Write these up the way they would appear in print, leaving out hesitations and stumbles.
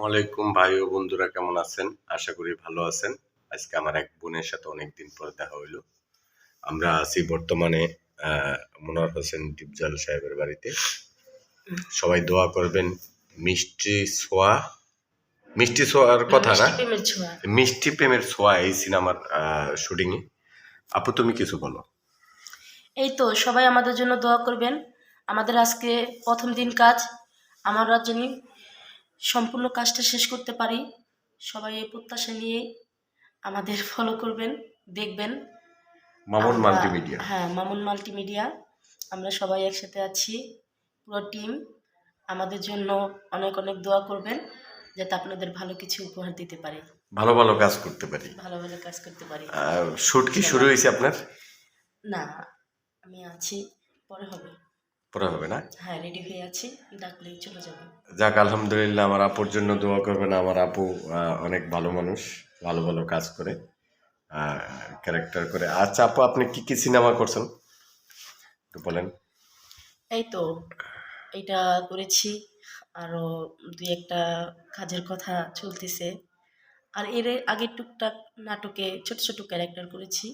ওয়ালাইকুম ভাই ও বন্ধুরা, কেমন আছেন? আশা করি ভালো আছেন। আজকে আমার এক বোনের সাথে অনেকদিন পরে দেখা হইলো। আমরা আছি বর্তমানে মনোয়ার হোসেন ডিপজল সাহেবের বাড়িতে। সবাই দোয়া করবেন। মিষ্টি ছোঁয়া, মিষ্টি ছোঁয়ার কথা না, মিষ্টি প্রেমের ছোঁয়া এই সিনেমার শুটিংয়ে। আপু, তুমি কিছু বলো। এই তো সবাই আমাদের জন্য দোয়া করবেন। আমাদের আজকে প্রথম দিন কাজ, আমরা জানি সম্পূর্ণ কাজটা শেষ করতে পারি। সবাই এই প্রত্যাশা নিয়ে আমাদের ফলো করবেন, দেখবেন। মামুন মাল্টিমিডিয়া। হ্যাঁ, মামুন মাল্টিমিডিয়া। আমরা সবাই একসাথে আছি, পুরো টিম। আমাদের জন্য অনেক অনেক দোয়া করবেন, যাতে আপনাদের ভালো কিছু উপহার দিতে পারি, ভালো ভালো কাজ করতে পারি, ভালো ভালো কাজ করতে পারি। শুট কি শুরু হয়েছে আপনার? না, আমি আছি, পরে হবে। পরে হবে না? হ্যাঁ, রেডি হয়ে আছি, ডাকলেই চলে যাবো। যাক, আলহামদুলিল্লাহ। আমার আপুর জন্য দোয়া করবেন। আমার আপু অনেক ভালো মানুষ, ভালো ভালো কাজ করে, ক্যারেক্টার করে। আচ্ছা আপু, আপনি কি কি সিনেমা করছেন একটু বলেন। এই তো এইটা করেছি, আরো দুই একটা কাজের কথা চলতেছে। আর এর আগে টুকটাক নাটকে ছোট ছোট ক্যারেক্টার করেছি।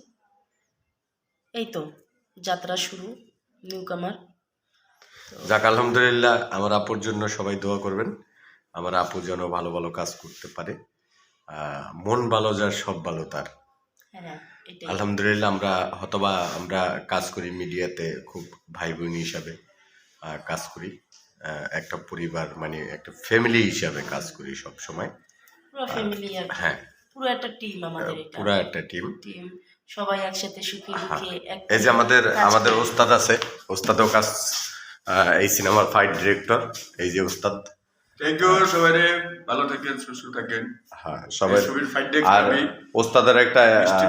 এই তো যাত্রা শুরু, নিউ কামার। যাক, আলহামদুলিল্লাহ। আমার আপুর জন্য সবাই দোয়া করবেন। আমার আপু যেন ভালো ভালো কাজ করতে পারে। মন ভালো যার, সব ভালো তার। হ্যাঁ, এটাই। আলহামদুলিল্লাহ। আমরা কাজ করি মিডিয়াতে, খুব ভাই বোন হিসাবে কাজ করি। একটা পরিবার, মানে একটা ফ্যামিলি হিসাবে কাজ করি সব সময়। পুরো ফ্যামিলি আর কি। হ্যাঁ, পুরো একটা টিম আমাদের, এটা পুরো একটা টিম। সবাই একসাথে সুখে দুঃখে এই যে আমাদের ওস্তাদ আছে, ওস্তাদও কাজ, এই সিনেমার ফাইট ডিরেক্টর, এই যে ওস্তাদ। থ্যাংক ইউ সবাই, ভালো থাকেন, সুস্থ থাকেন। হ্যাঁ, সবাই। ছবির ফাইট আর ওস্তাদের একটা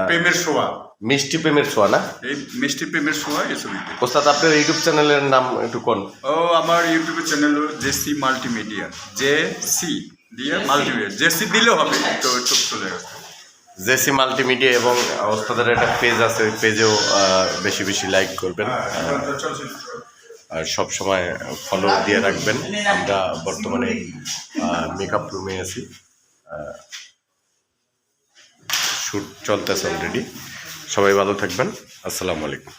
প্রেমের ছোঁয়া, মিষ্টি প্রেমের ছোঁয়া না, এই মিষ্টি প্রেমের ছোঁয়া এই ছবিতে। ওস্তাদ, আপনার ইউটিউব চ্যানেলের নাম একটু কোন? ও, আমার ইউটিউব চ্যানেল হলো জেসি মাল্টিমিডিয়া। জেসি দিয়ে মাল্টিমিডিয়া, জেসি দিলেও হবে, তো চলে আসবে জেসি মাল্টিমিডিয়া। এবং ওস্তাদের একটা পেজ আছে, ওই পেজেও বেশি বেশি লাইক করবেন আর সব সময় ফলো দিয়ে রাখবেন। আমরা বর্তমানে মেকআপ রুমে আছি, শ্যুট চলতেছে অলরেডি। সবাই ভালো থাকবেন। আসসালামু আলাইকুম।